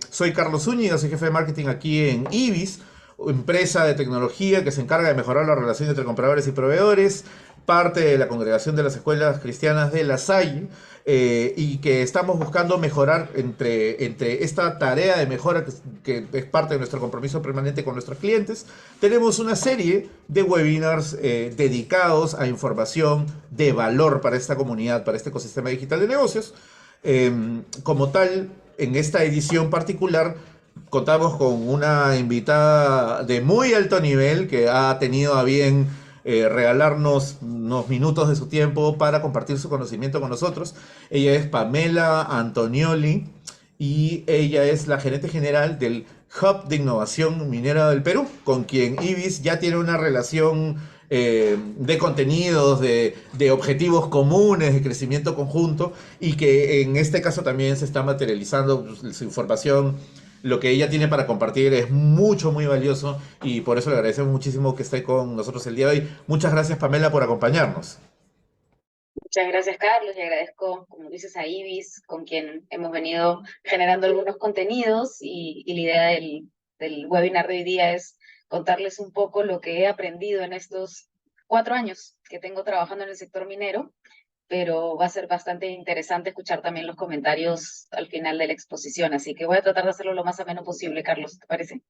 Soy Carlos Zúñiga, soy jefe de marketing aquí en Ibis, empresa de tecnología que se encarga de mejorar la relación entre compradores y proveedores, parte de la congregación de las escuelas cristianas de La Salle, y que estamos buscando mejorar entre esta tarea de mejora que es parte de nuestro compromiso permanente con nuestros clientes. Tenemos una serie de webinars dedicados a información de valor para esta comunidad, para este ecosistema digital de negocios. Como tal, en esta edición particular contamos con una invitada de muy alto nivel que ha tenido a bien regalarnos unos minutos de su tiempo para compartir su conocimiento con nosotros. Ella es Pamela Antonioli y ella es la gerente general del Hub de Innovación Minera del Perú, con quien Ibis ya tiene una relación de contenidos, de objetivos comunes, de crecimiento conjunto, y que en este caso también se está materializando pues, su información. Lo que ella tiene para compartir es mucho, muy valioso y por eso le agradecemos muchísimo que esté con nosotros el día de hoy. Muchas gracias, Pamela, por acompañarnos. Muchas gracias, Carlos, y agradezco, como dices, a Ibis, con quien hemos venido generando algunos contenidos y la idea del webinar de hoy día es contarles un poco lo que he aprendido en estos 4 años que tengo trabajando en el sector minero, pero va a ser bastante interesante escuchar también los comentarios al final de la exposición, así que voy a tratar de hacerlo lo más ameno posible, Carlos, ¿te parece?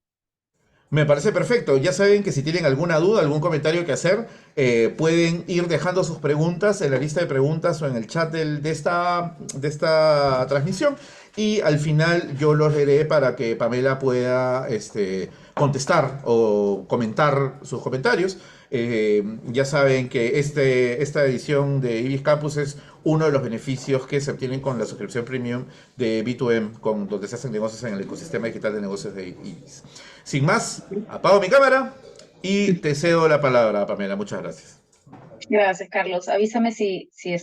Me parece perfecto. Ya saben que si tienen alguna duda, algún comentario que hacer, pueden ir dejando sus preguntas en la lista de preguntas o en el chat de esta transmisión. Y al final yo los leeré para que Pamela pueda contestar o comentar sus comentarios. Ya saben que esta edición de Ibis Campus es uno de los beneficios que se obtienen con la suscripción premium de B2M, donde se hacen negocios en el ecosistema digital de negocios de Ibis. Sin más, apago mi cámara y te cedo la palabra, Pamela. Muchas gracias. Gracias, Carlos. Avísame si se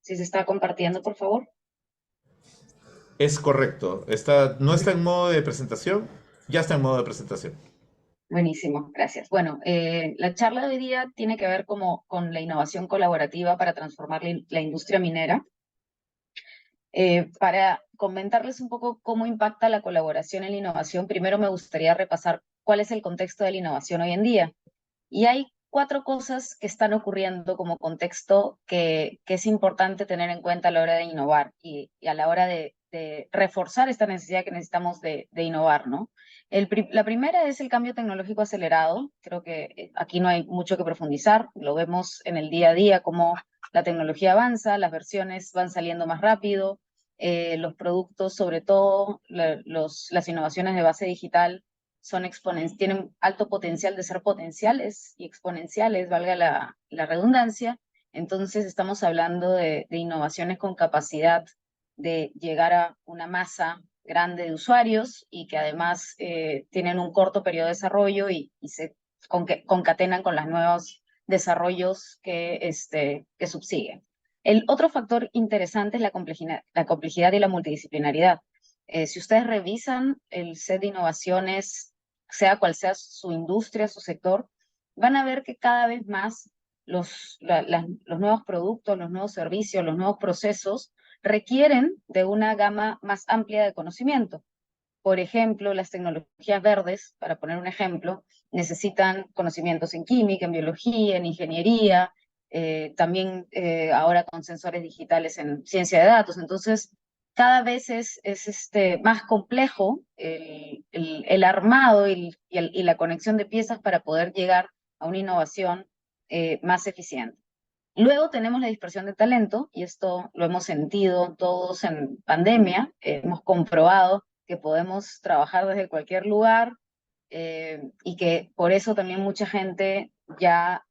está compartiendo, por favor. Es correcto. No está en modo de presentación, ya está en modo de presentación. Buenísimo, gracias. Bueno, la charla de hoy día tiene que ver con la innovación colaborativa para transformar la industria minera. Para comentarles un poco cómo impacta la colaboración en la innovación, primero me gustaría repasar cuál es el contexto de la innovación hoy en día. Y hay 4 cosas que están ocurriendo como contexto que es importante tener en cuenta a la hora de innovar y a la hora de reforzar esta necesidad que necesitamos de innovar, ¿no? La primera es el cambio tecnológico acelerado. Creo que aquí no hay mucho que profundizar. Lo vemos en el día a día, cómo la tecnología avanza, las versiones van saliendo más rápido, los productos, sobre todo las innovaciones de base digital, tienen alto potencial de ser potenciales y exponenciales, valga la redundancia. Entonces estamos hablando de innovaciones con capacidad de llegar a una masa grande de usuarios y que además tienen un corto periodo de desarrollo y se concatenan con los nuevos desarrollos que subsiguen. El otro factor interesante es la complejidad y la multidisciplinaridad. Si ustedes revisan el set de innovaciones, sea cual sea su industria, su sector, van a ver que cada vez más los nuevos productos, los nuevos servicios, los nuevos procesos requieren de una gama más amplia de conocimiento. Por ejemplo, las tecnologías verdes, para poner un ejemplo, necesitan conocimientos en química, en biología, en ingeniería, también ahora con sensores digitales en ciencia de datos. Entonces, cada vez es más complejo el armado y la conexión de piezas para poder llegar a una innovación más eficiente. Luego tenemos la dispersión de talento, y esto lo hemos sentido todos en pandemia. Hemos comprobado que podemos trabajar desde cualquier lugar y que por eso también mucha gente ya,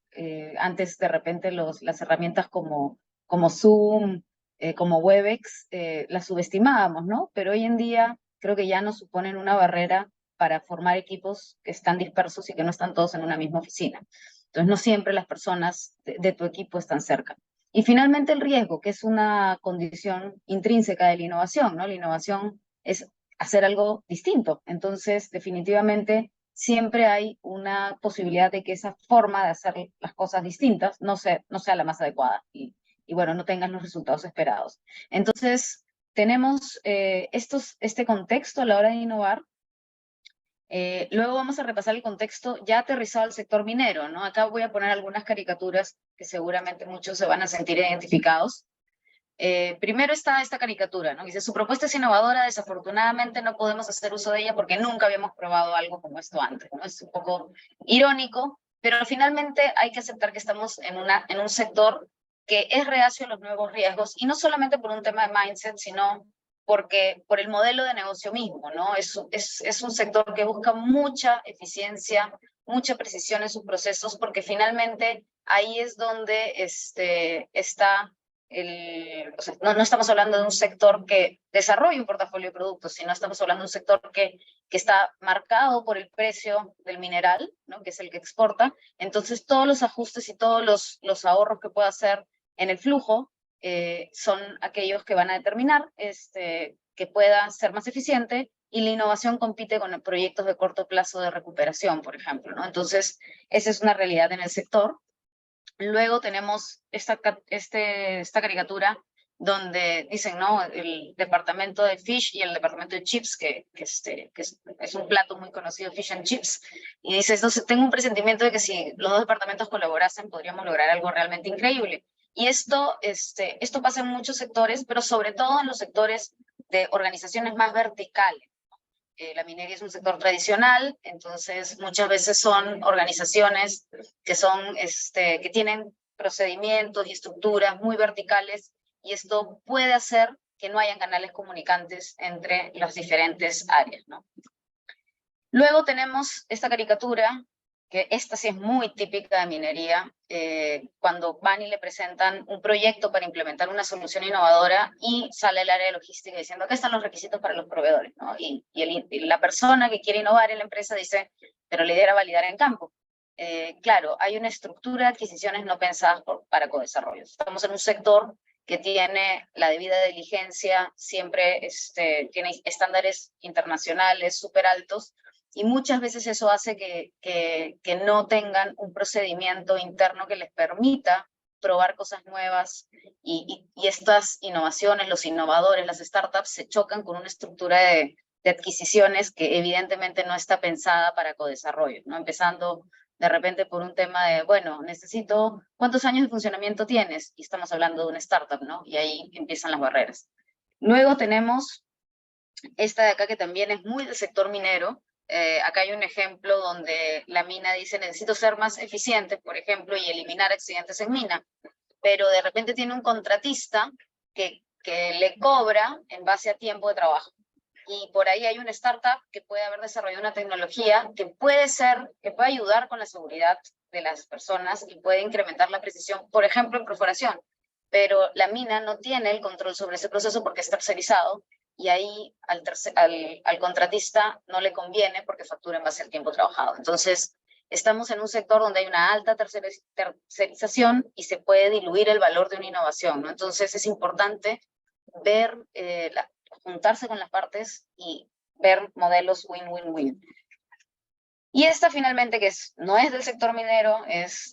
antes de repente las herramientas como Zoom, como Webex, las subestimábamos, ¿no? Pero hoy en día creo que ya nos suponen una barrera para formar equipos que están dispersos y que no están todos en una misma oficina. Entonces, no siempre las personas de tu equipo están cerca. Y finalmente el riesgo, que es una condición intrínseca de la innovación, ¿no? La innovación es hacer algo distinto. Entonces, definitivamente, siempre hay una posibilidad de que esa forma de hacer las cosas distintas no sea la más adecuada y bueno, no tengan los resultados esperados. Entonces, tenemos este contexto a la hora de innovar. Luego vamos a repasar el contexto ya aterrizado al sector minero, ¿no? Acá voy a poner algunas caricaturas que seguramente muchos se van a sentir identificados. Primero está esta caricatura, ¿no? Dice, su propuesta es innovadora, desafortunadamente no podemos hacer uso de ella porque nunca habíamos probado algo como esto antes, ¿no? Es un poco irónico, pero finalmente hay que aceptar que estamos en un sector que es reacio a los nuevos riesgos, y no solamente por un tema de mindset, sino por el modelo de negocio mismo, ¿no? Es un sector que busca mucha eficiencia, mucha precisión en sus procesos, porque finalmente ahí es donde está o sea, no estamos hablando de un sector que desarrolla un portafolio de productos, sino estamos hablando de un sector que está marcado por el precio del mineral, ¿no? Que es el que exporta. Entonces, todos los ajustes y todos los ahorros que pueda hacer en el flujo son aquellos que van a determinar que pueda ser más eficiente, y la innovación compite con proyectos de corto plazo de recuperación, por ejemplo, ¿no? Entonces, esa es una realidad en el sector. Luego tenemos esta caricatura donde dicen, ¿no? El departamento de Fish y el departamento de Chips, que es un plato muy conocido, Fish and Chips, y dice, entonces tengo un presentimiento de que si los dos departamentos colaborasen, podríamos lograr algo realmente increíble. Y esto pasa en muchos sectores, pero sobre todo en los sectores de organizaciones más verticales. La minería es un sector tradicional, entonces muchas veces son organizaciones que tienen procedimientos y estructuras muy verticales, y esto puede hacer que no hayan canales comunicantes entre las diferentes áreas, ¿no? Luego tenemos esta caricatura, que esta sí es muy típica de minería, cuando van y le presentan un proyecto para implementar una solución innovadora, y sale el área de logística diciendo, acá están los requisitos para los proveedores, ¿no? Y la persona que quiere innovar en la empresa dice, pero la idea era validar en campo. Claro, hay una estructura de adquisiciones no pensadas para codesarrollo. Estamos en un sector que tiene la debida diligencia, siempre tiene estándares internacionales súper altos, y muchas veces eso hace que no tengan un procedimiento interno que les permita probar cosas nuevas, y estas innovaciones, los innovadores, las startups, se chocan con una estructura de adquisiciones que evidentemente no está pensada para codesarrollo, ¿no? Empezando de repente por un tema de, bueno, necesito, ¿cuántos años de funcionamiento tienes? Y estamos hablando de una startup, ¿no? Y ahí empiezan las barreras. Luego tenemos esta de acá, que también es muy del sector minero. Acá hay un ejemplo donde la mina dice, necesito ser más eficiente, por ejemplo, y eliminar accidentes en mina, pero de repente tiene un contratista que le cobra en base a tiempo de trabajo. Y por ahí hay una startup que puede haber desarrollado una tecnología que puede ayudar con la seguridad de las personas y puede incrementar la precisión, por ejemplo, en perforación, pero la mina no tiene el control sobre ese proceso porque es tercerizado, y ahí al contratista no le conviene porque factura en base al tiempo trabajado. Entonces, estamos en un sector donde hay una alta tercerización y se puede diluir el valor de una innovación, ¿no? Entonces, es importante ver, juntarse con las partes y ver modelos win-win-win. Y esta finalmente, no es del sector minero,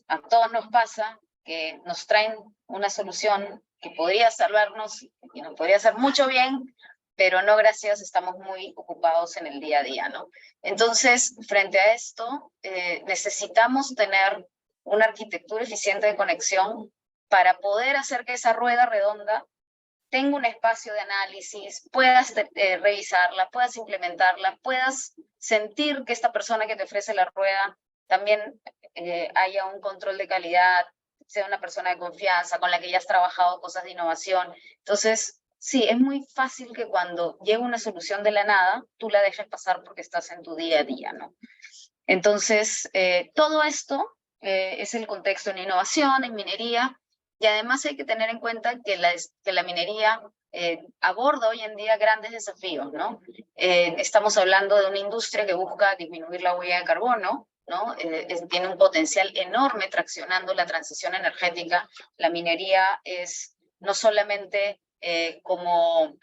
a todos nos pasa que nos traen una solución que podría salvarnos y nos podría hacer mucho bien, pero no, gracias, estamos muy ocupados en el día a día, ¿no? Entonces, frente a esto, necesitamos tener una arquitectura eficiente de conexión para poder hacer que esa rueda redonda tenga un espacio de análisis, puedas revisarla, puedas implementarla, puedas sentir que esta persona que te ofrece la rueda también haya un control de calidad, sea una persona de confianza con la que ya has trabajado cosas de innovación. Entonces, sí, es muy fácil que cuando llega una solución de la nada, tú la dejes pasar porque estás en tu día a día, ¿no? Entonces, todo esto es el contexto en innovación, en minería, y además hay que tener en cuenta que la minería aborda hoy en día grandes desafíos, ¿no? Estamos hablando de una industria que busca disminuir la huella de carbono, ¿no? Tiene un potencial enorme traccionando la transición energética. La minería es no solamente como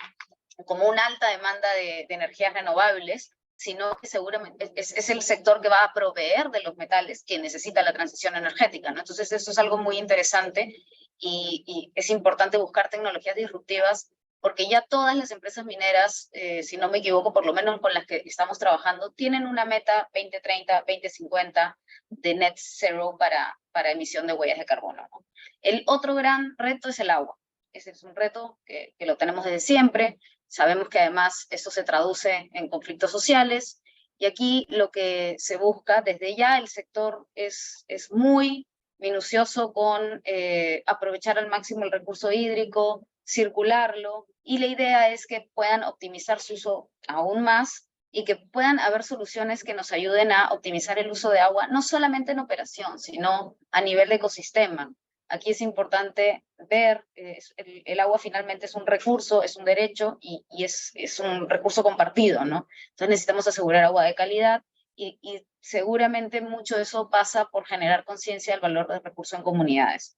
una alta demanda de energías renovables, sino que seguramente es el sector que va a proveer de los metales que necesita la transición energética, ¿no? Entonces, eso es algo muy interesante, y es importante buscar tecnologías disruptivas porque ya todas las empresas mineras, si no me equivoco, por lo menos con las que estamos trabajando, tienen una meta 2030, 2050 de net zero para emisión de huellas de carbono, ¿no? El otro gran reto es el agua. Ese es un reto que lo tenemos desde siempre. Sabemos que además esto se traduce en conflictos sociales, y aquí lo que se busca desde ya, el sector es muy minucioso con aprovechar al máximo el recurso hídrico, circularlo, y la idea es que puedan optimizar su uso aún más y que puedan haber soluciones que nos ayuden a optimizar el uso de agua, no solamente en operación, sino a nivel de ecosistema. Aquí es importante ver, el agua finalmente es un recurso, es un derecho y es un recurso compartido, ¿no? Entonces necesitamos asegurar agua de calidad y seguramente mucho de eso pasa por generar conciencia del valor del recurso en comunidades.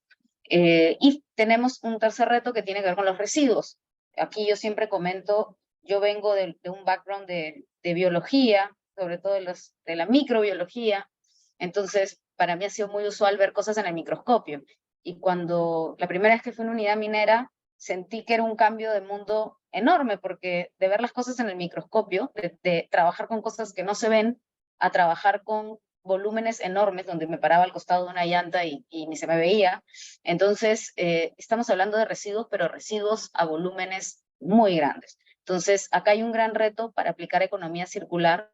Y tenemos un tercer reto que tiene que ver con los residuos. Aquí yo siempre comento, yo vengo de un background de biología, sobre todo de la microbiología, entonces para mí ha sido muy usual ver cosas en el microscopio. Y cuando la primera vez que fui a una unidad minera, sentí que era un cambio de mundo enorme, porque de ver las cosas en el microscopio, de trabajar con cosas que no se ven, a trabajar con volúmenes enormes donde me paraba al costado de una llanta y ni se me veía. Entonces, estamos hablando de residuos, pero residuos a volúmenes muy grandes. Entonces, acá hay un gran reto para aplicar economía circular,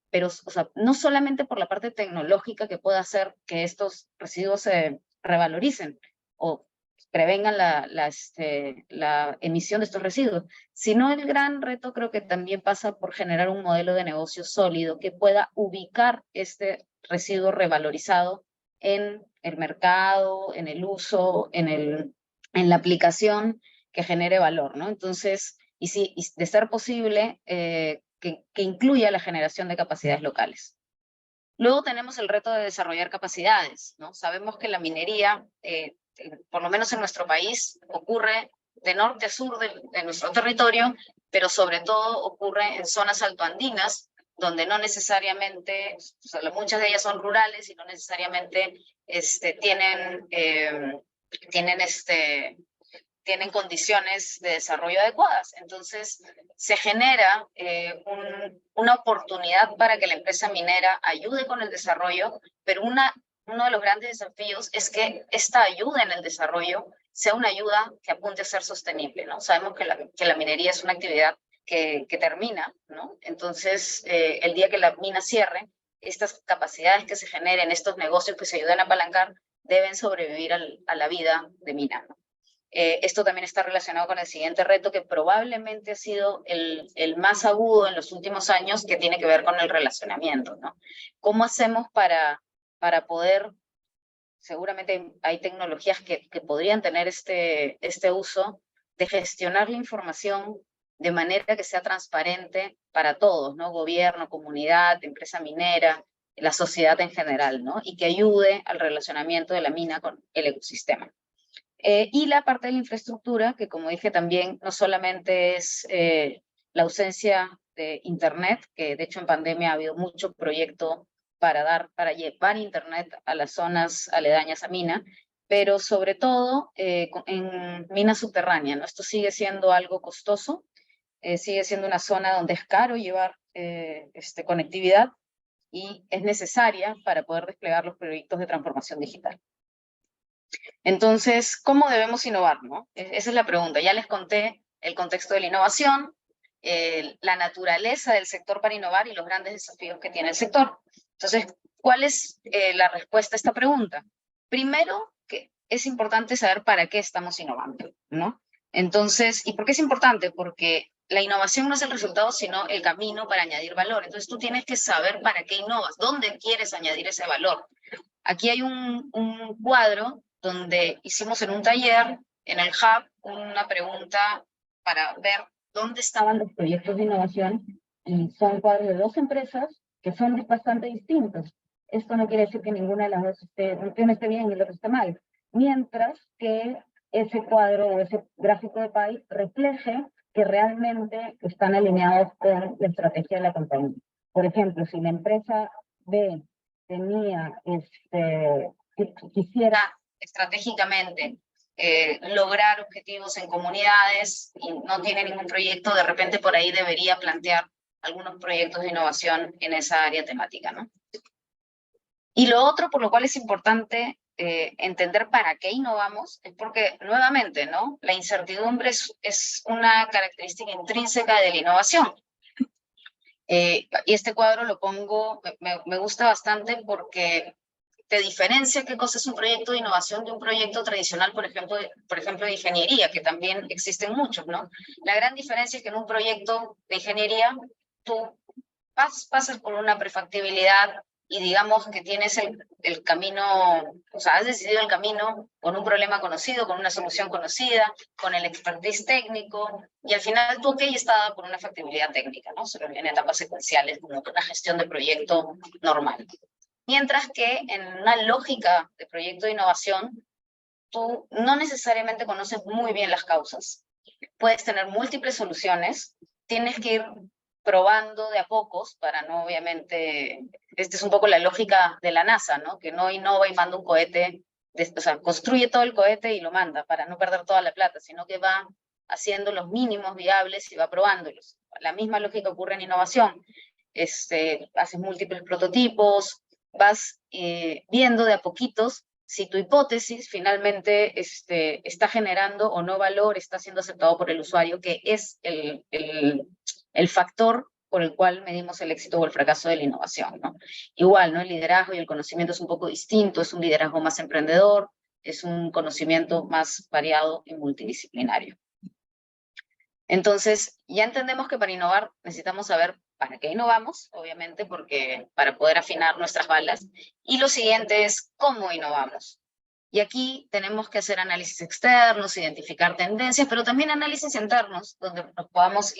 pero o sea, no solamente por la parte tecnológica que pueda hacer que estos residuos se revaloricen o prevengan la emisión de estos residuos, sino el gran reto creo que también pasa por generar un modelo de negocio sólido que pueda ubicar este residuo revalorizado en el mercado, en el uso, en la aplicación que genere valor, ¿no? Entonces, y de ser posible, que incluya la generación de capacidades locales. Luego tenemos el reto de desarrollar capacidades, ¿no? Sabemos que la minería, por lo menos en nuestro país, ocurre de norte a sur de nuestro territorio, pero sobre todo ocurre en zonas altoandinas, donde no necesariamente, o sea, muchas de ellas son rurales y no necesariamente tienen condiciones de desarrollo adecuadas. Entonces, se genera una oportunidad para que la empresa minera ayude con el desarrollo, pero uno de los grandes desafíos es que esta ayuda en el desarrollo sea una ayuda que apunte a ser sostenible, ¿no? Sabemos que la minería es una actividad que termina, ¿no? Entonces, el día que la mina cierre, estas capacidades que se generen, estos negocios que se ayudan a apalancar, deben sobrevivir a la vida de mina, ¿no? Esto también está relacionado con el siguiente reto, que probablemente ha sido el más agudo en los últimos años, que tiene que ver con el relacionamiento, ¿no? ¿Cómo hacemos para poder, seguramente hay tecnologías que podrían tener este uso, de gestionar la información de manera que sea transparente para todos, ¿no? Gobierno, comunidad, empresa minera, la sociedad en general, ¿no? Y que ayude al relacionamiento de la mina con el ecosistema. Y la parte de la infraestructura, que como dije también, no solamente es la ausencia de Internet, que de hecho en pandemia ha habido mucho proyecto para llevar Internet a las zonas aledañas a mina, pero sobre todo en minas subterráneas, ¿no? Esto sigue siendo algo costoso, sigue siendo una zona donde es caro llevar conectividad y es necesaria para poder desplegar los proyectos de transformación digital. Entonces, ¿cómo debemos innovar, no? Esa es la pregunta. Ya les conté el contexto de la innovación, la naturaleza del sector para innovar y los grandes desafíos que tiene el sector. Entonces, ¿cuál es la respuesta a esta pregunta? Primero, que es importante saber para qué estamos innovando, ¿no? Entonces, ¿y por qué es importante? Porque la innovación no es el resultado, sino el camino para añadir valor. Entonces, tú tienes que saber para qué innovas, dónde quieres añadir ese valor. Aquí hay un cuadro donde hicimos en un taller, en el Hub, una pregunta para ver dónde estaban los proyectos de innovación, y son cuadros de dos empresas que son bastante distintos. Esto no quiere decir que ninguna de las dos uno esté bien y el otro esté mal, mientras que ese cuadro o ese gráfico de pie refleje que realmente están alineados con la estrategia de la compañía. Por ejemplo, si la empresa B quisiera estratégicamente lograr objetivos en comunidades y no tiene ningún proyecto, de repente por ahí debería plantear algunos proyectos de innovación en esa área temática, ¿no? Y lo otro por lo cual es importante entender para qué innovamos, es porque, nuevamente, ¿no? La incertidumbre es una característica intrínseca de la innovación. Y este cuadro lo pongo, me gusta bastante porque te diferencia qué cosa es un proyecto de innovación de un proyecto tradicional, por ejemplo, de ingeniería, que también existen muchos, ¿no? La gran diferencia es que en un proyecto de ingeniería tú pasas por una prefactibilidad y digamos que tienes el camino, o sea, has decidido el camino con un problema conocido, con una solución conocida, con el expertise técnico, y al final tu OK está dada por una factibilidad técnica, ¿no? En etapas secuenciales, como una gestión de proyecto normal. Mientras que en una lógica de proyecto de innovación, tú no necesariamente conoces muy bien las causas. Puedes tener múltiples soluciones, tienes que ir probando de a pocos para no, obviamente, esta es un poco la lógica de la NASA, ¿no? Que no innova y manda un cohete, o sea, construye todo el cohete y lo manda para no perder toda la plata, sino que va haciendo los mínimos viables y va probándolos. La misma lógica ocurre en innovación. Haces múltiples prototipos, vas viendo de a poquitos si tu hipótesis finalmente está generando o no valor, está siendo aceptado por el usuario, que es el factor por el cual medimos el éxito o el fracaso de la innovación, ¿no? Igual, ¿no? El liderazgo y el conocimiento es un poco distinto, es un liderazgo más emprendedor, es un conocimiento más variado y multidisciplinario. Entonces, ya entendemos que para innovar necesitamos saber para qué innovamos, obviamente, porque para poder afinar nuestras balas. Y lo siguiente es cómo innovamos. Y aquí tenemos que hacer análisis externos, identificar tendencias, pero también análisis internos, donde podamos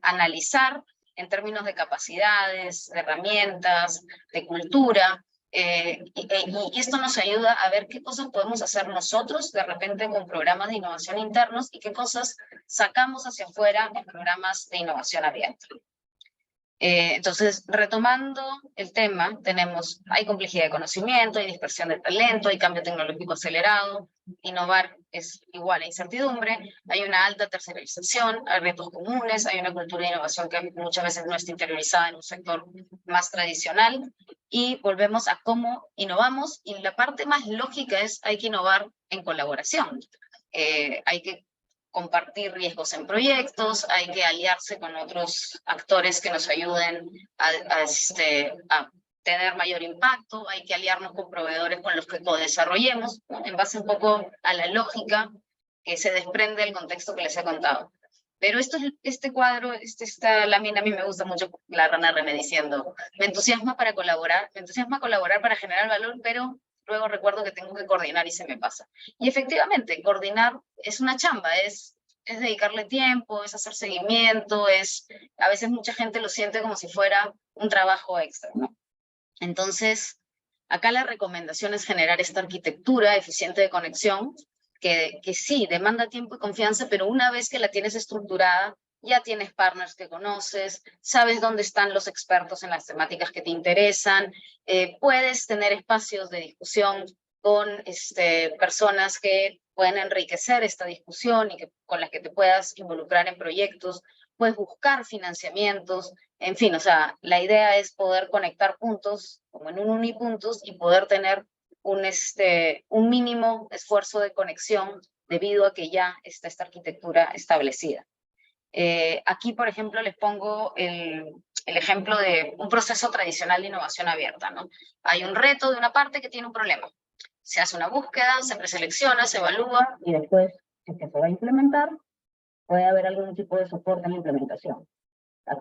analizar en términos de capacidades, de herramientas, de cultura, y esto nos ayuda a ver qué cosas podemos hacer nosotros de repente con programas de innovación internos y qué cosas sacamos hacia afuera en programas de innovación abierta. Entonces, retomando el tema, hay complejidad de conocimiento, hay dispersión de talento, hay cambio tecnológico acelerado, innovar es igual a incertidumbre, hay una alta tercerización, hay retos comunes, hay una cultura de innovación que muchas veces no está interiorizada en un sector más tradicional, y volvemos a cómo innovamos, y la parte más lógica es hay que innovar en colaboración. Hay que compartir riesgos en proyectos, hay que aliarse con otros actores que nos ayuden a tener mayor impacto, hay que aliarnos con proveedores con los que co-desarrollemos, ¿no? En base un poco a la lógica que se desprende del contexto que les he contado. Pero este cuadro, esta lámina, a mí me gusta mucho la rana René diciendo, me entusiasma colaborar para generar valor, pero luego recuerdo que tengo que coordinar y se me pasa. Y efectivamente, coordinar es una chamba, es dedicarle tiempo, es hacer seguimiento, a veces mucha gente lo siente como si fuera un trabajo extra, ¿no? Entonces, acá la recomendación es generar esta arquitectura eficiente de conexión, que sí, demanda tiempo y confianza, pero una vez que la tienes estructurada, ya tienes partners que conoces, sabes dónde están los expertos en las temáticas que te interesan, puedes tener espacios de discusión con personas que pueden enriquecer esta discusión y con las que te puedas involucrar en proyectos, puedes buscar financiamientos, en fin, o sea, la idea es poder conectar puntos, como en un unipuntos, y poder tener un mínimo esfuerzo de conexión debido a que ya está esta arquitectura establecida. Aquí, por ejemplo, les pongo el ejemplo de un proceso tradicional de innovación abierta, ¿no? Hay un reto de una parte que tiene un problema. Se hace una búsqueda, se preselecciona, se evalúa y después, si se va a implementar, puede haber algún tipo de soporte en la implementación.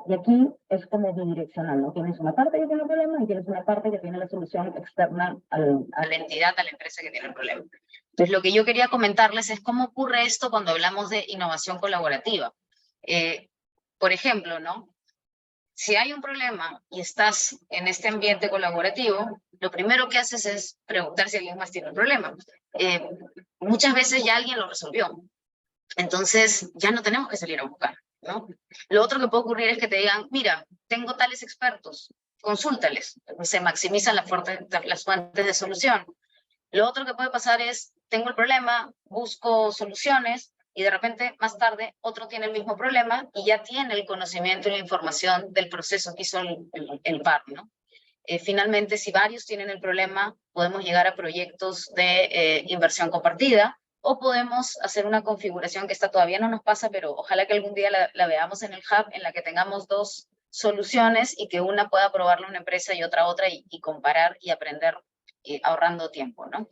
Y aquí es como bidireccional, ¿no? Tienes una parte que tiene el problema y tienes una parte que tiene la solución externa a la entidad, a la empresa que tiene el problema. Entonces, lo que yo quería comentarles es cómo ocurre esto cuando hablamos de innovación colaborativa. Por ejemplo, ¿no? Si hay un problema y estás en este ambiente colaborativo, lo primero que haces es preguntar si alguien más tiene un problema. Muchas veces ya alguien lo resolvió. Entonces, ya no tenemos que salir a buscar, ¿no? Lo otro que puede ocurrir es que te digan, mira, tengo tales expertos, consúltales. Se maximizan las fuentes de solución. Lo otro que puede pasar es, tengo el problema, busco soluciones, y de repente, más tarde, otro tiene el mismo problema y ya tiene el conocimiento y la información del proceso que hizo el par, ¿no? Finalmente, si varios tienen el problema, podemos llegar a proyectos de inversión compartida, o podemos hacer una configuración que esta todavía no nos pasa, pero ojalá que algún día la veamos en el hub, en la que tengamos dos soluciones y que una pueda probarla una empresa y otra, y comparar y aprender ahorrando tiempo, ¿no?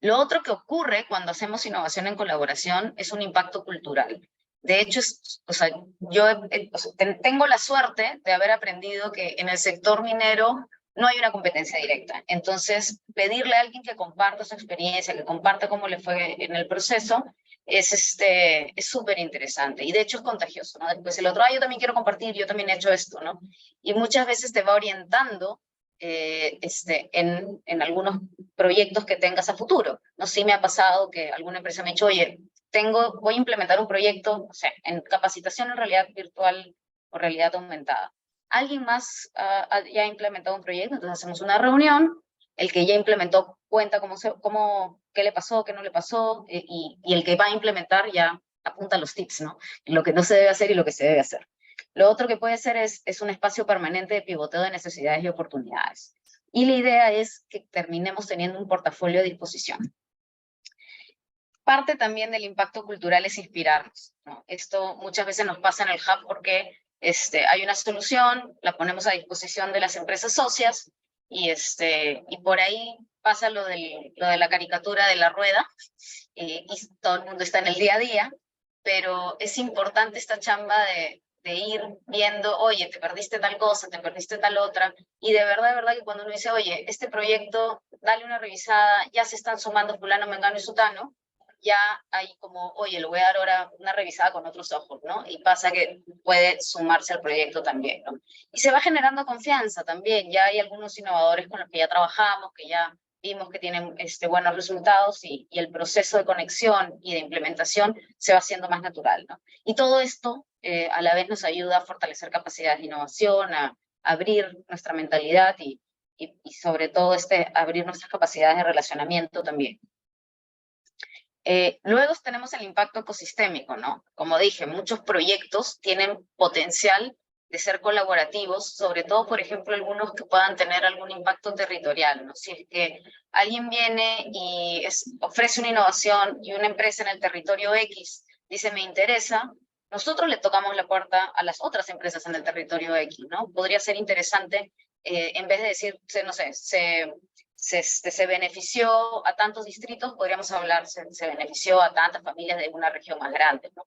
Lo otro que ocurre cuando hacemos innovación en colaboración es un impacto cultural. De hecho, o sea, yo tengo la suerte de haber aprendido que en el sector minero no hay una competencia directa. Entonces, pedirle a alguien que comparta su experiencia, que comparta cómo le fue en el proceso, es súper interesante. Y de hecho es contagioso, ¿no? Después el otro, yo también quiero compartir, yo también he hecho esto, ¿no? Y muchas veces te va orientando en algunos proyectos que tengas a futuro. No sé si me ha pasado que alguna empresa me ha dicho, oye, voy a implementar un proyecto, o sea, en capacitación en realidad virtual o realidad aumentada. Alguien más ya ha implementado un proyecto, entonces hacemos una reunión, el que ya implementó cuenta qué le pasó, qué no le pasó, y el que va a implementar ya apunta los tips, ¿no? Lo que no se debe hacer y lo que se debe hacer. Lo otro que puede ser es un espacio permanente de pivoteo de necesidades y oportunidades. Y la idea es que terminemos teniendo un portafolio a disposición. Parte también del impacto cultural es inspirarnos, ¿no? Esto muchas veces nos pasa en el hub porque hay una solución, la ponemos a disposición de las empresas socias y por ahí pasa lo de la caricatura de la rueda y todo el mundo está en el día a día, pero es importante esta chamba de ir viendo, oye, te perdiste tal cosa, te perdiste tal otra, y de verdad que cuando uno dice, oye, este proyecto, dale una revisada, ya se están sumando fulano, mengano y sutano, ya hay como, oye, le voy a dar ahora una revisada con otros ojos, ¿no? Y pasa que puede sumarse al proyecto también, ¿no? Y se va generando confianza también, ya hay algunos innovadores con los que ya trabajamos, que ya vimos que tienen buenos resultados y el proceso de conexión y de implementación se va haciendo más natural, ¿no? Y todo esto a la vez nos ayuda a fortalecer capacidades de innovación, a abrir nuestra mentalidad y sobre todo abrir nuestras capacidades de relacionamiento también. Luego tenemos el impacto ecosistémico, ¿no? Como dije, muchos proyectos tienen potencial de ser colaborativos, sobre todo, por ejemplo, algunos que puedan tener algún impacto territorial, ¿no? Si es que alguien viene y ofrece una innovación y una empresa en el territorio X dice, me interesa, nosotros le tocamos la puerta a las otras empresas en el territorio X, ¿no? Podría ser interesante, en vez de decir, no sé, se benefició a tantos distritos, podríamos hablar, se benefició a tantas familias de una región más grande, ¿no?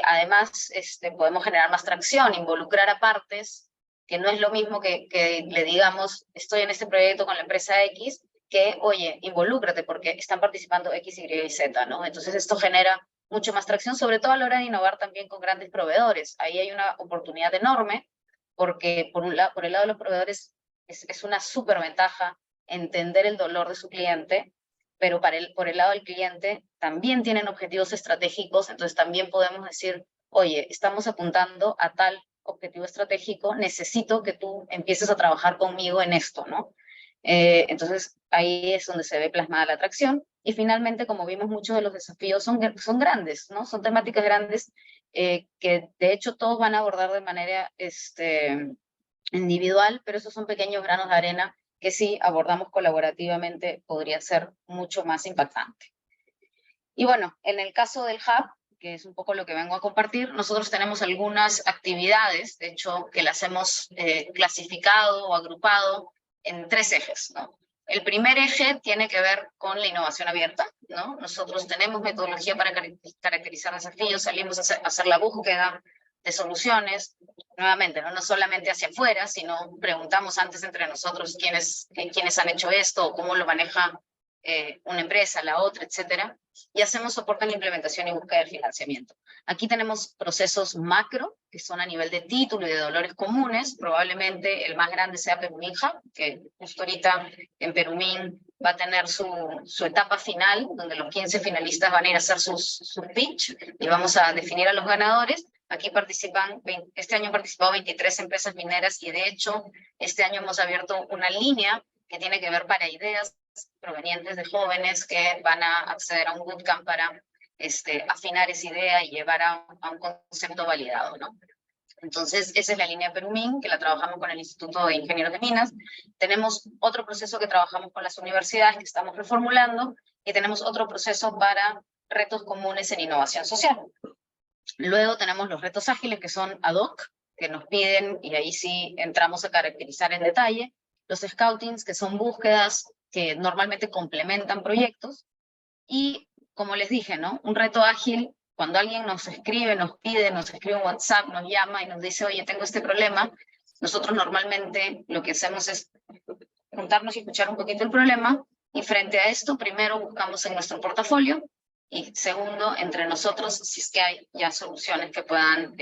Además, podemos generar más tracción, involucrar a partes, que no es lo mismo que le digamos, estoy en este proyecto con la empresa X, que, oye, involúcrate porque están participando X, Y y Z, ¿no? Entonces esto genera mucho más tracción, sobre todo a la hora de innovar también con grandes proveedores. Ahí hay una oportunidad enorme, porque por el lado de los proveedores es una súper ventaja entender el dolor de su cliente, pero por el lado del cliente también tienen objetivos estratégicos, entonces también podemos decir, oye, estamos apuntando a tal objetivo estratégico, necesito que tú empieces a trabajar conmigo en esto, ¿no? Entonces ahí es donde se ve plasmada la atracción. Y finalmente, como vimos, muchos de los desafíos son grandes, ¿no? Son temáticas grandes que de hecho todos van a abordar de manera individual, pero esos son pequeños granos de arena que si abordamos colaborativamente podría ser mucho más impactante. Y bueno, en el caso del hub, que es un poco lo que vengo a compartir, nosotros tenemos algunas actividades, de hecho, que las hemos clasificado o agrupado en 3 ejes, ¿no? El primer eje tiene que ver con la innovación abierta, ¿no? Nosotros tenemos metodología para caracterizar desafíos, salimos a hacer la búsqueda de soluciones, nuevamente, no solamente hacia afuera, sino preguntamos antes entre nosotros quiénes han hecho esto, cómo lo maneja una empresa, la otra, etcétera, y hacemos soporte en la implementación y búsqueda del financiamiento. Aquí tenemos procesos macro, que son a nivel de título y de dolores comunes, probablemente el más grande sea Perumín Hub, que justo ahorita en Perumín va a tener su etapa final, donde los 15 finalistas van a ir a hacer su pitch, y vamos a definir a los ganadores. Aquí este año han participado 23 empresas mineras, y de hecho, este año hemos abierto una línea que tiene que ver para ideas provenientes de jóvenes que van a acceder a un bootcamp para afinar esa idea y llevar a un concepto validado, ¿no? Entonces, esa es la línea Perumín, que la trabajamos con el Instituto de Ingenieros de Minas. Tenemos otro proceso que trabajamos con las universidades, que estamos reformulando, y tenemos otro proceso para retos comunes en innovación social. Luego tenemos los retos ágiles, que son ad hoc, que nos piden, y ahí sí entramos a caracterizar en detalle, los scoutings, que son búsquedas que normalmente complementan proyectos, y como les dije, ¿no? Un reto ágil, cuando alguien nos escribe, nos pide, nos escribe un WhatsApp, nos llama y nos dice, oye, tengo este problema, nosotros normalmente lo que hacemos es juntarnos y escuchar un poquito el problema, y frente a esto, primero buscamos en nuestro portafolio, y segundo, entre nosotros, si es que hay ya soluciones que puedan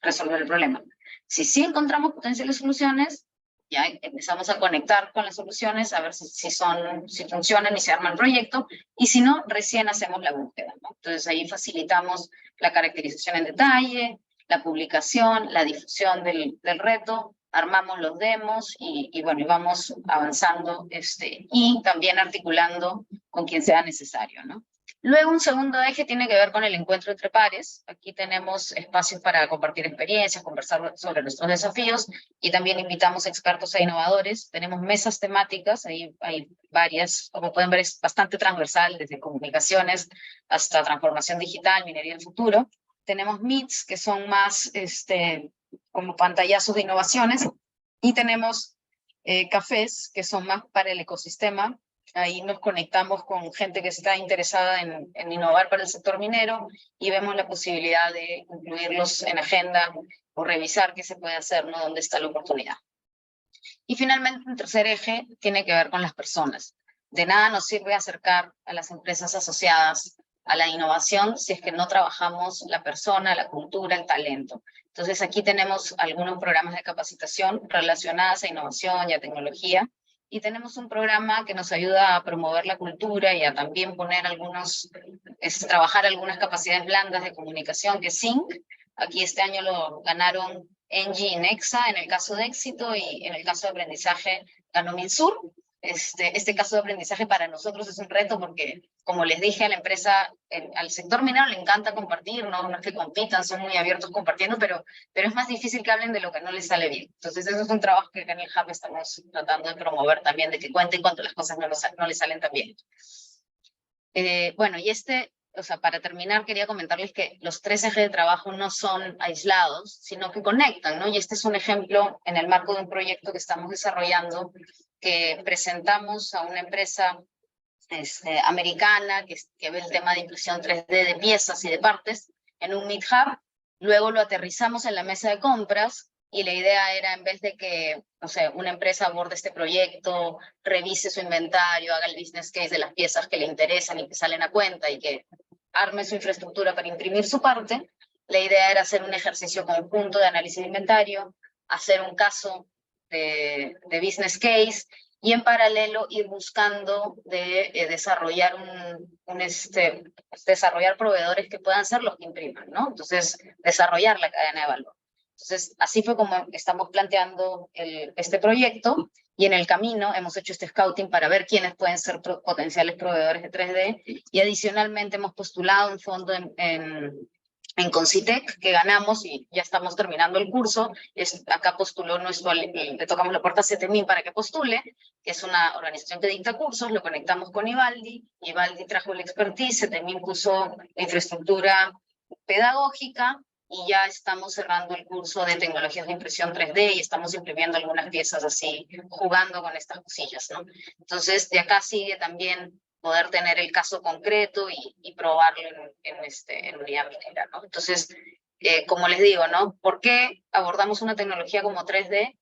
resolver el problema. Si sí encontramos potenciales soluciones, ya empezamos a conectar con las soluciones, a ver si funcionan y se arma el proyecto, y si no, recién hacemos la búsqueda, ¿no? Entonces ahí facilitamos la caracterización en detalle, la publicación, la difusión del reto, armamos los demos y bueno, y vamos avanzando y también articulando con quien sea necesario, ¿no? Luego un segundo eje tiene que ver con el encuentro entre pares. Aquí tenemos espacios para compartir experiencias, conversar sobre nuestros desafíos, y también invitamos expertos e innovadores. Tenemos mesas temáticas, ahí hay varias, como pueden ver es bastante transversal, desde comunicaciones hasta transformación digital, minería del futuro. Tenemos meets, que son más como pantallazos de innovaciones, y tenemos cafés, que son más para el ecosistema. Ahí nos conectamos con gente que está interesada en innovar para el sector minero, y vemos la posibilidad de incluirlos en agenda o revisar qué se puede hacer, ¿no? Dónde está la oportunidad. Y finalmente, un tercer eje tiene que ver con las personas. De nada nos sirve acercar a las empresas asociadas a la innovación si es que no trabajamos la persona, la cultura, el talento. Entonces aquí tenemos algunos programas de capacitación relacionados a innovación y a tecnología, y tenemos un programa que nos ayuda a promover la cultura y a también poner trabajar algunas capacidades blandas de comunicación, que es SYNC. Aquí este año lo ganaron Engie y Nexa en el caso de éxito, y en el caso de aprendizaje ganó Minsur. Este caso de aprendizaje para nosotros es un reto porque, como les dije, a la empresa, al sector minero le encanta compartir, no es que compitan, son muy abiertos compartiendo, pero es más difícil que hablen de lo que no les sale bien. Entonces eso es un trabajo que acá en el Hub estamos tratando de promover también, de que cuenten cuando las cosas no les salen tan bien. Bueno, y o sea, para terminar, quería comentarles que los tres ejes de trabajo no son aislados, sino que conectan, ¿no? Y este es un ejemplo en el marco de un proyecto que estamos desarrollando, que presentamos a una empresa americana que ve el tema de impresión 3D de piezas y de partes en un Meet Hub. Luego lo aterrizamos en la mesa de compras, y la idea era, en vez de que, no sé, una empresa aborde este proyecto, revise su inventario, haga el business case de las piezas que le interesan y que salen a cuenta, y que arme su infraestructura para imprimir su parte, la idea era hacer un ejercicio conjunto de análisis de inventario, hacer un caso de business case, y en paralelo ir buscando de desarrollar desarrollar proveedores que puedan ser los que impriman, ¿no? Entonces, desarrollar la cadena de valor. Entonces, así fue como estamos planteando este proyecto, y en el camino hemos hecho este scouting para ver quiénes pueden ser potenciales proveedores de 3D, y adicionalmente hemos postulado un fondo en Concitec, que ganamos y ya estamos terminando el curso. Acá postuló le tocamos la puerta a CETEMIN para que postule, que es una organización que dicta cursos. Lo conectamos con Ivaldi trajo el expertise, CETEMIN puso la infraestructura pedagógica, y ya estamos cerrando el curso de tecnologías de impresión 3D, y estamos imprimiendo algunas piezas así, jugando con estas cosillas, ¿no? Entonces, de acá sigue también poder tener el caso concreto y probarlo en unidad minera, ¿no? Entonces, como les digo, ¿no? ¿Por qué abordamos una tecnología como 3D?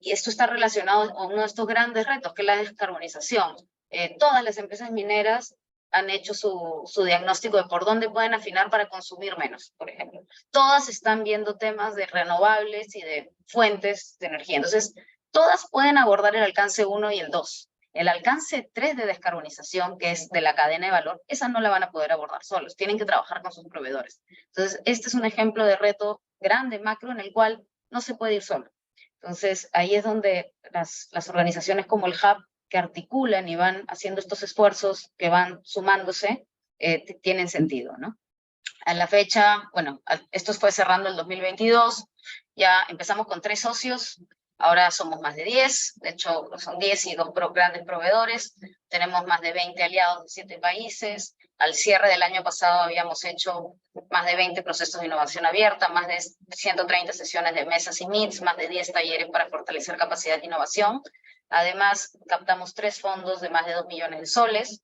Y esto está relacionado con uno de estos grandes retos, que es la descarbonización. Todas las empresas mineras han hecho su diagnóstico de por dónde pueden afinar para consumir menos, por ejemplo. Todas están viendo temas de renovables y de fuentes de energía. Entonces, todas pueden abordar el alcance 1 y el 2. El alcance 3 de descarbonización, que es de la cadena de valor, esa no la van a poder abordar solos, tienen que trabajar con sus proveedores. Entonces, este es un ejemplo de reto grande, macro, en el cual no se puede ir solo. Entonces, ahí es donde las organizaciones como el Hub, que articulan y van haciendo estos esfuerzos que van sumándose, tienen sentido, ¿no? A la fecha, bueno, esto fue cerrando el 2022, ya empezamos con 3 socios, ahora somos más de 10, de hecho son 10 y 2 grandes proveedores, tenemos más de 20 aliados de 7 países, al cierre del año pasado habíamos hecho más de 20 procesos de innovación abierta, más de 130 sesiones de mesas y meets, más de 10 talleres para fortalecer capacidad de innovación. Además, captamos 3 fondos de más de 2 millones de soles.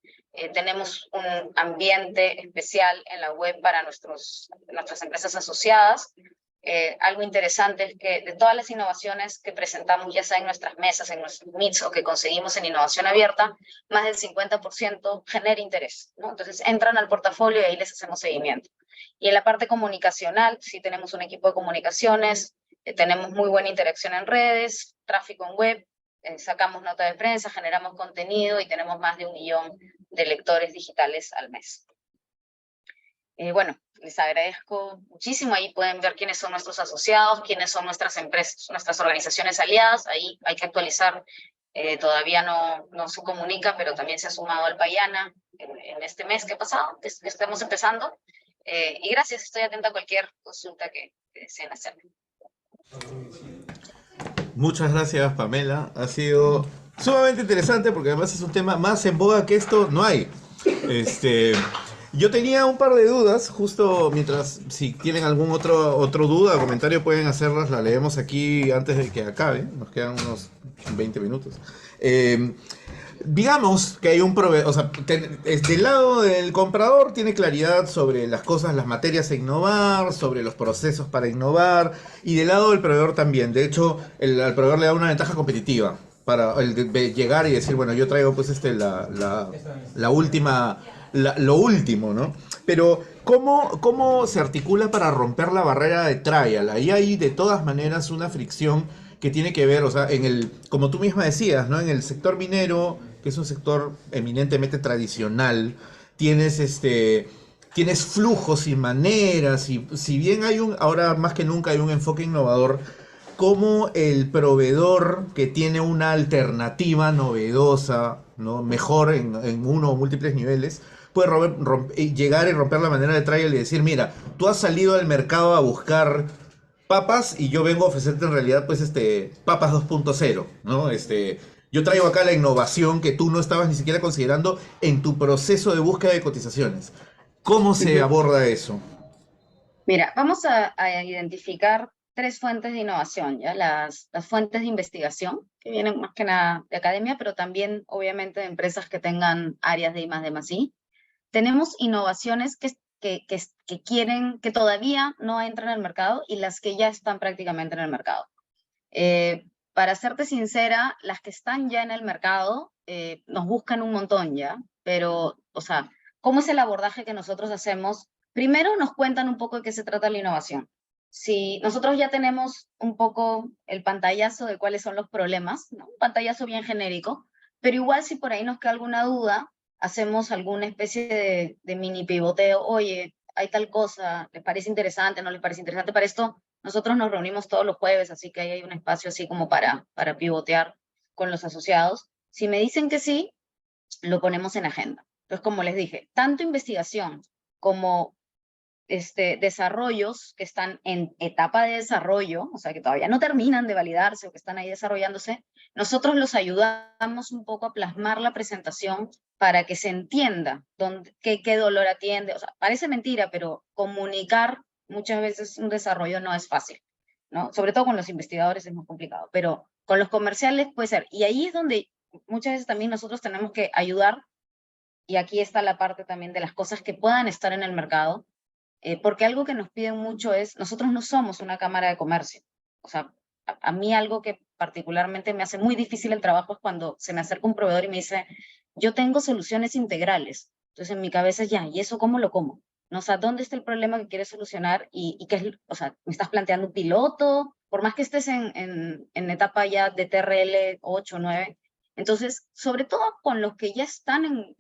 Tenemos un ambiente especial en la web para nuestras empresas asociadas. Algo interesante es que de todas las innovaciones que presentamos, ya sea en nuestras mesas, en nuestros meets o que conseguimos en innovación abierta, más del 50% genera interés, ¿no? Entonces entran al portafolio y ahí les hacemos seguimiento. Y en la parte comunicacional, sí tenemos un equipo de comunicaciones, tenemos muy buena interacción en redes, tráfico en web, sacamos nota de prensa, generamos contenido y tenemos más de 1 millón de lectores digitales al mes. Bueno, les agradezco muchísimo. Ahí pueden ver quiénes son nuestros asociados, quiénes son nuestras empresas, nuestras organizaciones aliadas. Ahí hay que actualizar. Todavía no se comunica, pero también se ha sumado al Payana en este mes que ha pasado, que estamos empezando. Y gracias, estoy atenta a cualquier consulta que deseen hacerme. Muchas gracias, Pamela. Ha sido sumamente interesante porque además es un tema más en boga que esto no hay. Yo tenía un par de dudas, justo mientras, si tienen algún otro duda o comentario pueden hacerlas, la leemos aquí antes de que acabe, nos quedan unos 20 minutos. Digamos que hay un proveedor, o sea, del lado del comprador tiene claridad sobre las cosas, las materias a innovar, sobre los procesos para innovar, y del lado del proveedor también. De hecho, al proveedor le da una ventaja competitiva para llegar y decir, bueno, yo traigo pues la última, lo último, ¿no? Pero, ¿cómo se articula para romper la barrera de trial? Ahí hay de todas maneras una fricción que tiene que ver, o sea, como tú misma decías, ¿no? En el sector minero, que es un sector eminentemente tradicional, tienes flujos y maneras, y si bien ahora más que nunca hay un enfoque innovador, como el proveedor que tiene una alternativa novedosa, ¿no? Mejor en uno o múltiples niveles, puede llegar y romper la manera de trial y decir, mira, tú has salido al mercado a buscar papas y yo vengo a ofrecerte en realidad pues papas 2.0, ¿no? Yo traigo acá la innovación que tú no estabas ni siquiera considerando en tu proceso de búsqueda de cotizaciones. ¿Cómo se aborda eso? Mira, vamos a identificar 3 fuentes de innovación, ¿ya? Las fuentes de investigación, que vienen más que nada de academia, pero también obviamente de empresas que tengan áreas de I+D+I. Tenemos innovaciones que quieren, que todavía no entran al mercado y las que ya están prácticamente en el mercado. Para serte sincera, las que están ya en el mercado nos buscan un montón ya, pero, o sea, ¿cómo es el abordaje que nosotros hacemos? Primero nos cuentan un poco de qué se trata la innovación. Si nosotros ya tenemos un poco el pantallazo de cuáles son los problemas, ¿no? Un pantallazo bien genérico, pero igual si por ahí nos queda alguna duda, hacemos alguna especie de mini pivoteo. Oye, hay tal cosa, ¿les parece interesante? ¿No les parece interesante? Para esto nosotros nos reunimos todos los jueves, así que ahí hay un espacio así como para pivotear con los asociados. Si me dicen que sí, lo ponemos en agenda. Entonces, como les dije, tanto investigación como desarrollos que están en etapa de desarrollo, o sea, que todavía no terminan de validarse o que están ahí desarrollándose, nosotros los ayudamos un poco a plasmar la presentación para que se entienda qué dolor atiende. O sea, parece mentira, pero comunicar muchas veces un desarrollo no es fácil, ¿no? Sobre todo con los investigadores es muy complicado, pero con los comerciales puede ser. Y ahí es donde muchas veces también nosotros tenemos que ayudar, y aquí está la parte también de las cosas que puedan estar en el mercado, porque algo que nos piden mucho es, nosotros no somos una cámara de comercio. O sea, a mí algo que particularmente me hace muy difícil el trabajo es cuando se me acerca un proveedor y me dice, yo tengo soluciones integrales. Entonces en mi cabeza es ya, ¿y eso cómo lo como? ¿No? O sea, ¿dónde está el problema que quieres solucionar? Y qué es, o sea, me estás planteando un piloto, por más que estés en etapa ya de TRL 8, 9. Entonces, sobre todo con los que ya están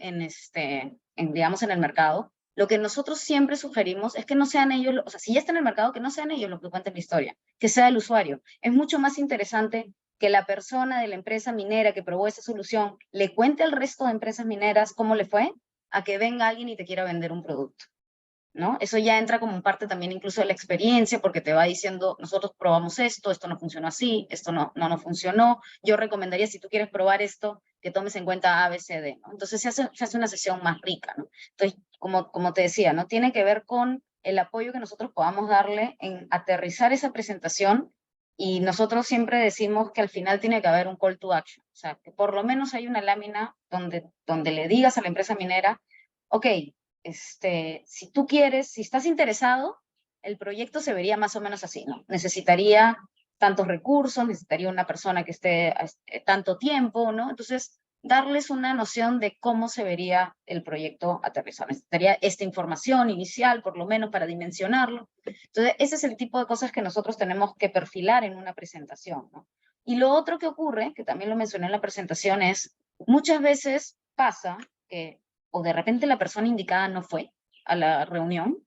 digamos, en el mercado, lo que nosotros siempre sugerimos es que no sean ellos, o sea, si ya están en el mercado, que no sean ellos los que cuenten la historia, que sea el usuario. Es mucho más interesante que la persona de la empresa minera que probó esa solución le cuente al resto de empresas mineras cómo le fue, a que venga alguien y te quiera vender un producto, ¿no? Eso ya entra como parte también incluso de la experiencia, porque te va diciendo, nosotros probamos esto no funcionó así, esto no funcionó, yo recomendaría, si tú quieres probar esto, que tomes en cuenta A, B, C, D, ¿no? Entonces se hace una sesión más rica, ¿no? Entonces, como te decía, ¿no? Tiene que ver con el apoyo que nosotros podamos darle en aterrizar esa presentación, y nosotros siempre decimos que al final tiene que haber un call to action, o sea, que por lo menos hay una lámina donde le digas a la empresa minera, ok, si tú quieres, si estás interesado, el proyecto se vería más o menos así, ¿no? Necesitaría tantos recursos, necesitaría una persona que esté tanto tiempo, ¿no? Entonces, darles una noción de cómo se vería el proyecto aterrizado. Necesitaría esta información inicial, por lo menos, para dimensionarlo. Entonces, ese es el tipo de cosas que nosotros tenemos que perfilar en una presentación, ¿no? Y lo otro que ocurre, que también lo mencioné en la presentación, es muchas veces pasa que o de repente la persona indicada no fue a la reunión,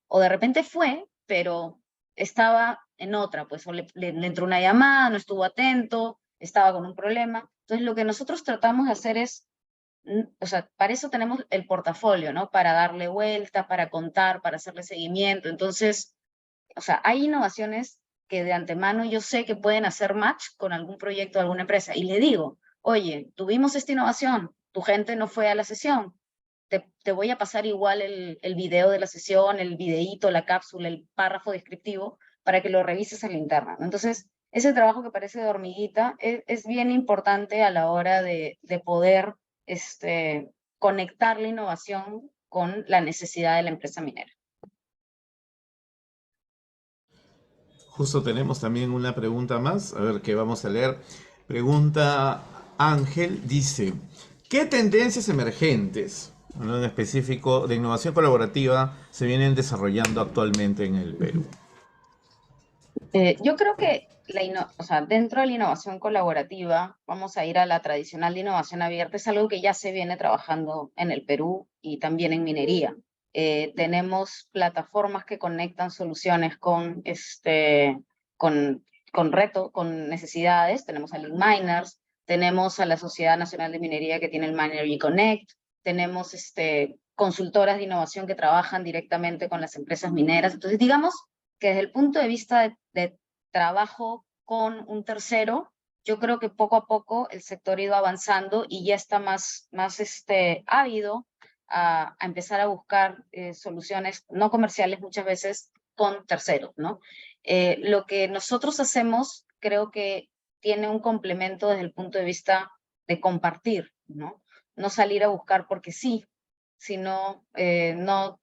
o de repente fue, pero estaba en otra, pues o le entró una llamada, no estuvo atento, estaba con un problema. Entonces, lo que nosotros tratamos de hacer es, o sea, para eso tenemos el portafolio, ¿no? Para darle vuelta, para contar, para hacerle seguimiento. Entonces, o sea, hay innovaciones que de antemano yo sé que pueden hacer match con algún proyecto de alguna empresa. Y le digo, oye, tuvimos esta innovación, tu gente no fue a la sesión, te voy a pasar igual el video de la sesión, el videíto, la cápsula, el párrafo descriptivo, para que lo revises en la interna, ¿no? Entonces, ese trabajo que parece de hormiguita es bien importante a la hora de poder conectar la innovación con la necesidad de la empresa minera. Justo tenemos también una pregunta más, a ver qué vamos a leer. Pregunta Ángel, dice, ¿qué tendencias emergentes, en específico de innovación colaborativa, se vienen desarrollando actualmente en el Perú? Yo creo que o sea, dentro de la innovación colaborativa, vamos a ir a la tradicional de innovación abierta, es algo que ya se viene trabajando en el Perú y también en minería. Tenemos plataformas que conectan soluciones con, con necesidades. Tenemos a Lean Miners, tenemos a la Sociedad Nacional de Minería que tiene el Minery Connect, tenemos consultoras de innovación que trabajan directamente con las empresas mineras. Entonces, digamos que desde el punto de vista de trabajo con un tercero, yo creo que poco a poco el sector ha ido avanzando y ya está más ávido a empezar a buscar soluciones no comerciales muchas veces con terceros, ¿no? Lo que nosotros hacemos creo que tiene un complemento desde el punto de vista de compartir, ¿no? No salir a buscar porque sí, sino no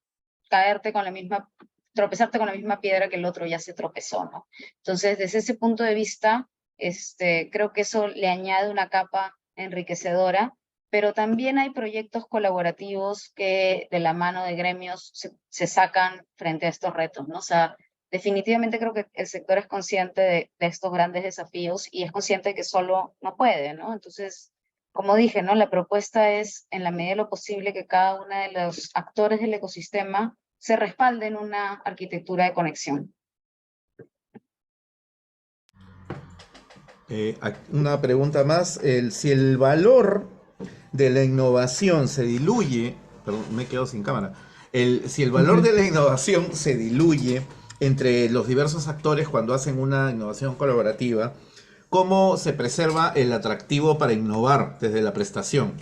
caerte con la misma, tropezarte con la misma piedra que el otro ya se tropezó, ¿no? Entonces, desde ese punto de vista, creo que eso le añade una capa enriquecedora, pero también hay proyectos colaborativos que de la mano de gremios se sacan frente a estos retos, ¿no? O sea, definitivamente creo que el sector es consciente de estos grandes desafíos y es consciente de que solo no puede, ¿no? Entonces, como dije, ¿no? La propuesta es, en la medida de lo posible, que cada uno de los actores del ecosistema se respalde en una arquitectura de conexión. Una pregunta más, si el valor de la innovación se diluye, perdón, me he quedado sin cámara, si el valor de la innovación se diluye entre los diversos actores cuando hacen una innovación colaborativa, ¿cómo se preserva el atractivo para innovar desde la prestación?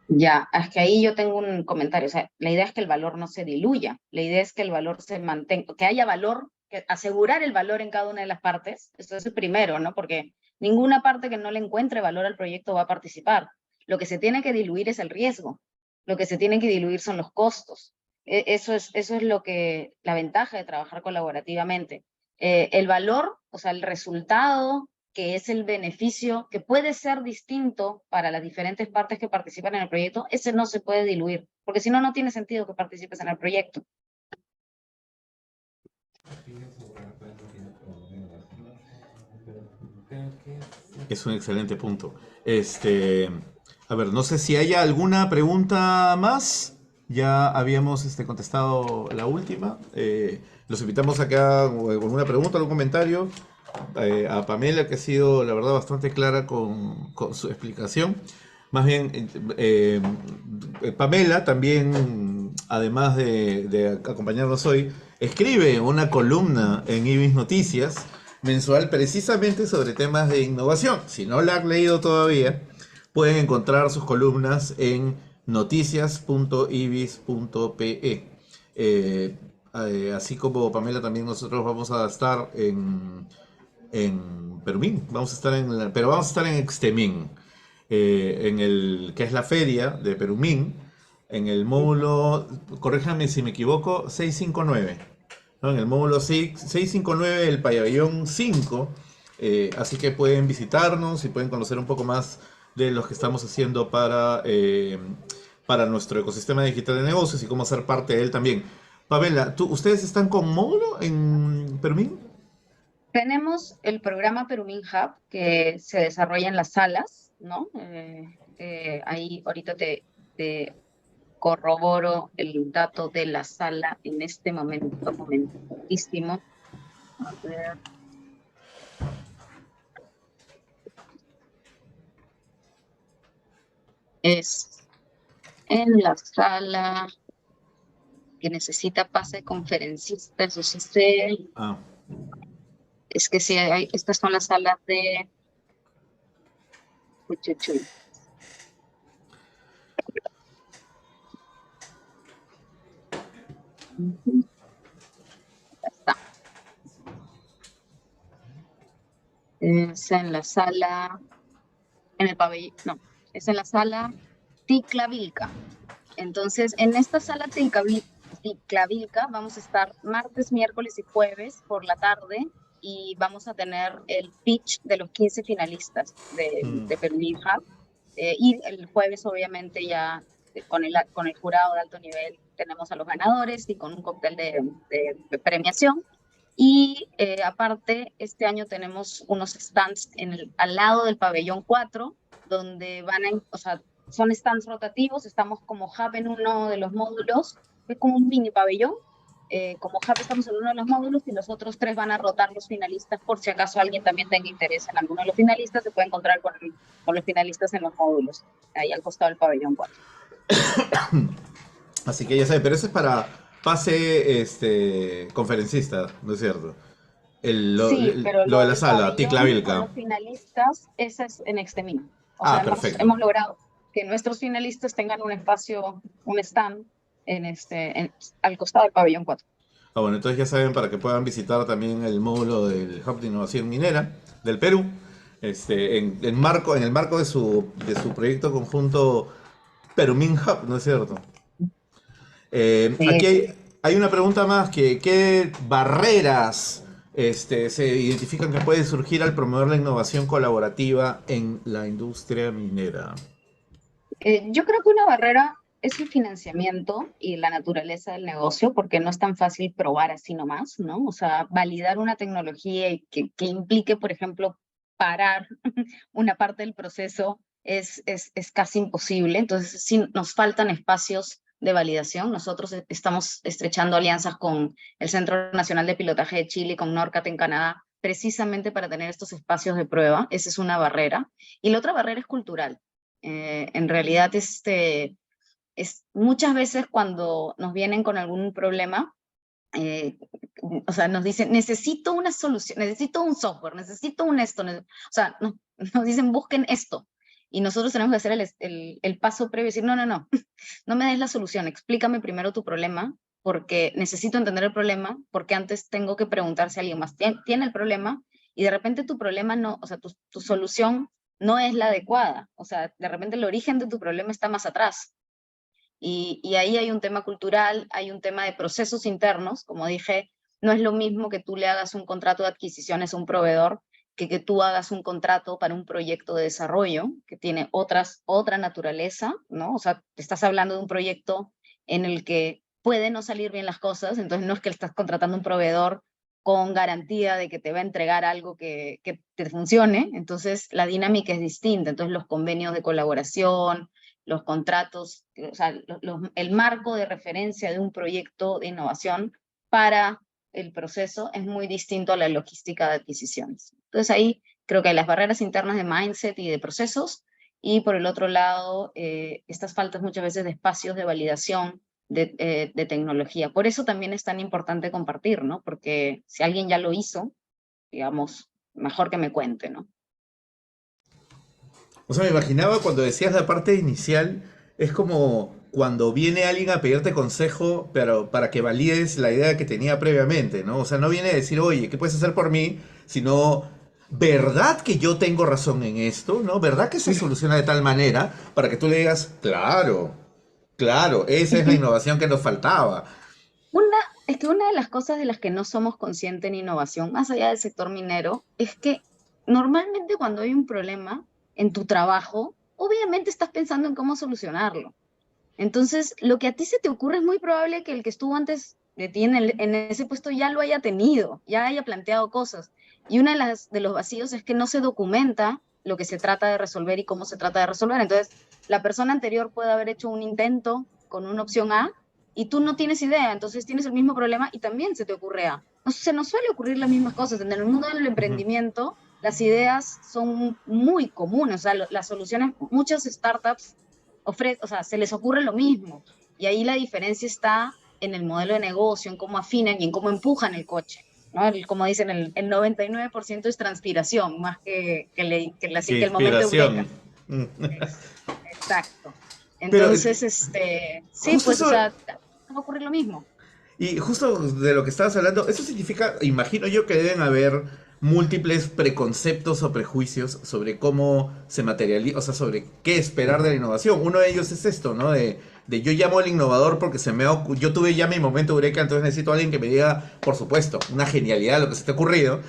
Ya, es que ahí yo tengo un comentario. O sea, la idea es que el valor no se diluya, la idea es que el valor se mantenga, que haya valor, que asegurar el valor en cada una de las partes. Eso es el primero, ¿no? Porque ninguna parte que no le encuentre valor al proyecto va a participar. Lo que se tiene que diluir es el riesgo, lo que se tiene que diluir son los costos. Eso es lo que, la ventaja de trabajar colaborativamente. El valor, o sea, el resultado, que es el beneficio, que puede ser distinto para las diferentes partes que participan en el proyecto, ese no se puede diluir, porque si no, no tiene sentido que participes en el proyecto. Es un excelente punto. A ver, no sé si hay alguna pregunta más. Ya habíamos contestado la última. Los invitamos a que hagan alguna pregunta, algún comentario. a Pamela, que ha sido, la verdad, bastante clara con su explicación. Más bien, Pamela también, además de acompañarnos hoy, escribe una columna en Ibis Noticias mensual precisamente sobre temas de innovación. Si no la han leído todavía, pueden encontrar sus columnas en noticias.ibis.pe. Así como Pamela, también nosotros vamos a estar en Perumín, pero vamos a estar en Extemín, en el que es la feria de Perumín, en el módulo, corríjame si me equivoco, 659, ¿no? En el módulo 659 del pabellón 5, así que pueden visitarnos y pueden conocer un poco más de lo que estamos haciendo para nuestro ecosistema digital de negocios y cómo ser parte de él también. Pamela, ¿ustedes están con módulo en Perumín? Tenemos el programa Perumin Hub que se desarrolla en las salas, ¿no? Ahí ahorita te corroboro el dato de la sala en este momentísimo. A ver, es en la sala que necesita pase de conferencistas, yo sí sé, Ah, es que sí, estas son las salas de Uchuchuy. Ujú, ya está. Es en la sala, en el pabellón, no, es en la sala Ticlavilca. Entonces, en esta sala Ticlavilca vamos a estar martes, miércoles y jueves por la tarde y vamos a tener el pitch de los 15 finalistas de mm. Perú Hub. Y el jueves, obviamente, ya con el jurado de alto nivel tenemos a los ganadores y con un cóctel de premiación. Y aparte, este año tenemos unos stands al lado del pabellón 4, donde o sea, son stands rotativos, estamos como hub en uno de los módulos, es como un mini pabellón. Como hub estamos en uno de los módulos y los otros tres van a rotar los finalistas por si acaso alguien también tenga interés en alguno de los finalistas, se puede encontrar con los finalistas en los módulos, ahí al costado del pabellón 4. Así que ya saben, pero eso es para pase conferencista, ¿no es cierto? Sí, pero Lo lo de la del sala, pabellón con Ticlavilca. los finalistas, ese es en Extemín. O sea, Ah, hemos, perfecto. hemos logrado que nuestros finalistas tengan un espacio, un stand al costado del pabellón 4. Ah, bueno, entonces ya saben para que puedan visitar también el módulo del Hub de Innovación Minera del Perú, en el marco de su proyecto conjunto Perumin Hub, ¿no es cierto? Sí, Aquí sí. hay una pregunta más, ¿qué barreras se identifican que pueden surgir al promover la innovación colaborativa en la industria minera? Yo creo que una barrera es el financiamiento y la naturaleza del negocio, porque no es tan fácil probar así nomás, ¿no? O sea, validar una tecnología y que implique, por ejemplo, parar una parte del proceso es casi imposible. Entonces, sí, nos faltan espacios de validación. Nosotros estamos estrechando alianzas con el Centro Nacional de Pilotaje de Chile y con NORCAT en Canadá, precisamente para tener estos espacios de prueba. Esa es una barrera. Y la otra barrera es cultural. En realidad, muchas veces cuando nos vienen con algún problema, eh, o sea, nos dicen, necesito una solución, necesito un software, necesito un esto, o sea, nos dicen, busquen esto. Y nosotros tenemos que hacer el paso previo y decir, no, no, no, no me des la solución, explícame primero tu problema, porque necesito entender el problema, porque antes tengo que preguntar si alguien más tiene el problema, y de repente tu problema no, o sea, tu solución no es la adecuada, o sea, de repente el origen de tu problema está más atrás. Y ahí hay un tema cultural, hay un tema de procesos internos, como dije, no es lo mismo que tú le hagas un contrato de adquisiciones a un proveedor que tú hagas un contrato para un proyecto de desarrollo que tiene otra naturaleza, ¿no? O sea, te estás hablando de un proyecto en el que puede no salir bien las cosas, entonces no es que estás contratando un proveedor con garantía de que te va a entregar algo que te funcione, entonces la dinámica es distinta, entonces los convenios de colaboración, los contratos, o sea, el marco de referencia de un proyecto de innovación para el proceso es muy distinto a la logística de adquisiciones. Entonces ahí creo que hay las barreras internas de mindset y de procesos, y por el otro lado, estas faltas muchas veces de espacios de validación de tecnología. Por eso también es tan importante compartir, ¿no? Porque si alguien ya lo hizo, digamos, mejor que me cuente, ¿no? O sea, me imaginaba cuando decías la parte inicial, es como cuando viene alguien a pedirte consejo, pero para que valides la idea que tenía previamente, ¿no? O sea, no viene a decir, oye, ¿qué puedes hacer por mí? Sino, ¿verdad que yo tengo razón en esto? ¿No? ¿Verdad que se soluciona de tal manera para que tú le digas, claro, claro, esa es la innovación que nos faltaba? Una, es que una de las cosas de las que no somos conscientes en innovación, más allá del sector minero, es que normalmente cuando hay un problema en tu trabajo, obviamente estás pensando en cómo solucionarlo. Entonces, lo que a ti se te ocurre es muy probable que el que estuvo antes de ti en ese puesto ya lo haya tenido, ya haya planteado cosas. Y una de los vacíos es que no se documenta lo que se trata de resolver y cómo se trata de resolver. Entonces, la persona anterior puede haber hecho un intento con una opción A y tú no tienes idea, entonces tienes el mismo problema y también se te ocurre A. No, se nos suele ocurrir las mismas cosas. En el mundo del Ujú. emprendimiento, las ideas son muy comunes, o sea, las soluciones, muchas startups o sea, se les ocurre lo mismo. Y ahí la diferencia está en el modelo de negocio, en cómo afinan y en cómo empujan el coche. ¿No? Como dicen, el 99% es transpiración, más Qué que el momento inspiración. eureka. Mm. Exacto. Pero Entonces, sí, justo pues, o eso, sea, va a ocurrir lo mismo. y justo de lo que estabas hablando, eso significa, imagino yo, que deben haber múltiples preconceptos o prejuicios sobre cómo se materializa, o sea, sobre qué esperar de la innovación. Uno de ellos es esto, ¿no? De yo llamo al innovador porque yo tuve ya mi momento eureka, entonces necesito a alguien que me diga, por supuesto, una genialidad, lo que se te ha ocurrido,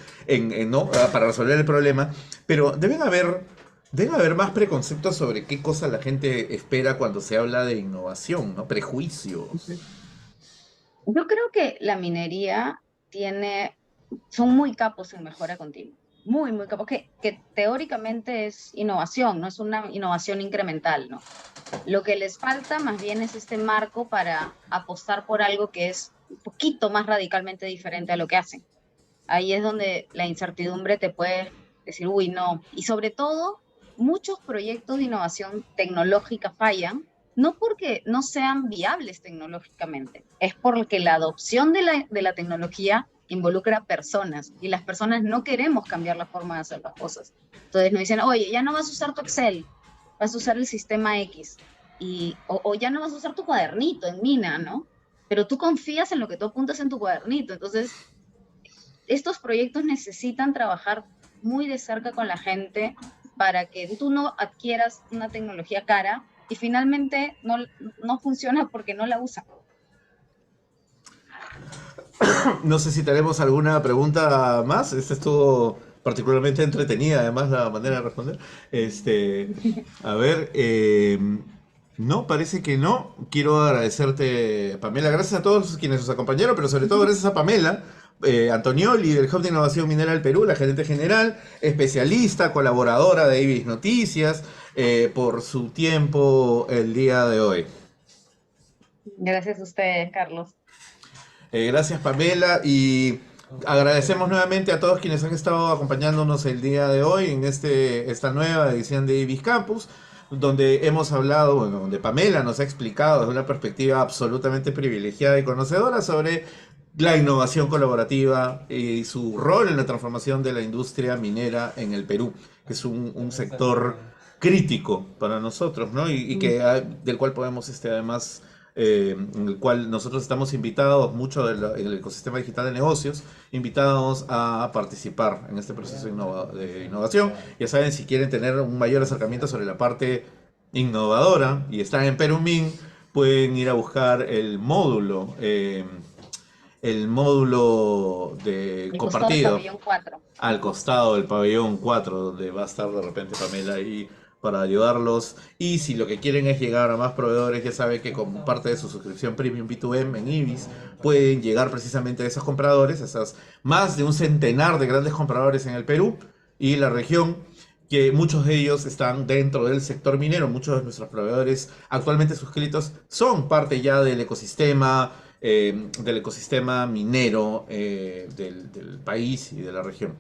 ¿no? Para resolver el problema. Pero deben haber más preconceptos sobre qué cosa la gente espera cuando se habla de innovación, ¿no? Prejuicios. Yo creo que la minería son muy capos en mejora continua, muy, muy capos, que teóricamente es innovación, no es una innovación incremental, ¿no? Lo que les falta más bien es este marco para apostar por algo que es un poquito más radicalmente diferente a lo que hacen. Ahí es donde la incertidumbre te puede decir, uy, no. Y sobre todo, muchos proyectos de innovación tecnológica fallan, no porque no sean viables tecnológicamente, es porque la adopción de la tecnología involucra personas y las personas no queremos cambiar la forma de hacer las cosas. Entonces nos dicen, oye, ya no vas a usar tu Excel, vas a usar el sistema X, o ya no vas a usar tu cuadernito en Mina, ¿no? Pero tú confías en lo que tú apuntas en tu cuadernito. Entonces, estos proyectos necesitan trabajar muy de cerca con la gente para que tú no adquieras una tecnología cara y finalmente no funciona porque no la usan. No sé si tenemos alguna pregunta más. Esta estuvo particularmente entretenida, además, la manera de responder. A ver, no, parece que no. Quiero agradecerte, Pamela. Gracias a todos quienes nos acompañaron, pero sobre todo gracias a Pamela. Antonioli del Hub de Innovación Minera del Perú, la gerente general, especialista, colaboradora de Ibis Noticias, por su tiempo el día de hoy. Gracias a ustedes, Carlos. Gracias, Pamela, y agradecemos nuevamente a todos quienes han estado acompañándonos el día de hoy en esta nueva edición de Ibis Campus, donde hemos hablado, bueno, donde Pamela nos ha explicado desde una perspectiva absolutamente privilegiada y conocedora sobre la innovación colaborativa y su rol en la transformación de la industria minera en el Perú, que es un sector crítico para nosotros, ¿no? Y que del cual podemos además en el cual nosotros estamos invitados, mucho del ecosistema digital de negocios, invitados a participar en este proceso de innovación. Ya saben, si quieren tener un mayor acercamiento sobre la parte innovadora y están en Perumín, pueden ir a buscar el módulo de El costado del compartido pabellón 4. al costado del pabellón 4 donde va a estar de repente Pamela ahí para ayudarlos. Y si lo que quieren es llegar a más proveedores, ya saben que como parte de su suscripción Premium B2M en Ibis, pueden llegar precisamente a esos compradores, a esas más de un centenar de grandes compradores en el Perú y la región, que muchos de ellos están dentro del sector minero. Muchos de nuestros proveedores actualmente suscritos son parte ya del ecosistema del ecosistema minero del país y de la región.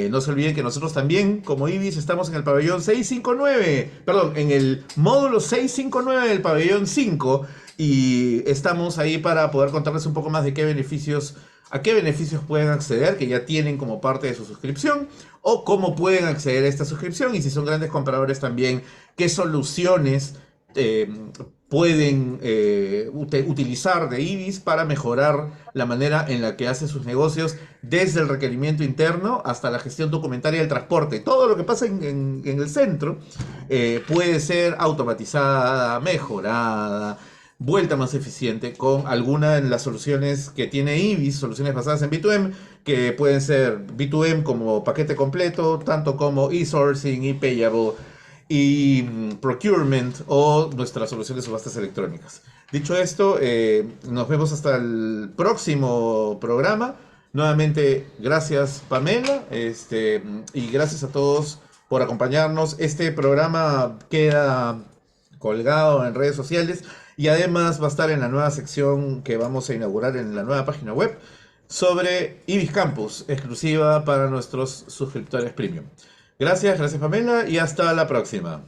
No se olviden que nosotros también, como IBIS, estamos en el pabellón 659, perdón, en el módulo 659 del pabellón 5, y estamos ahí para poder contarles un poco más de a qué beneficios pueden acceder, que ya tienen como parte de su suscripción, o cómo pueden acceder a esta suscripción, y si son grandes compradores también, qué soluciones eh, pueden utilizar de IBIS para mejorar la manera en la que hace sus negocios, desde el requerimiento interno hasta la gestión documentaria del transporte. Todo lo que pasa en el centro puede ser automatizada, mejorada, vuelta más eficiente con alguna de las soluciones que tiene IBIS, soluciones basadas en B2M, que pueden ser B2M como paquete completo, tanto como e-sourcing, e-payable y procurement, o nuestras soluciones de subastas electrónicas. Dicho esto, nos vemos hasta el próximo programa. Nuevamente, gracias Pamela, y gracias a todos por acompañarnos. Este programa queda colgado en redes sociales y además va a estar en la nueva sección que vamos a inaugurar en la nueva página web sobre Ibis Campus, exclusiva para nuestros suscriptores premium. Gracias, gracias Pamela, y hasta la próxima.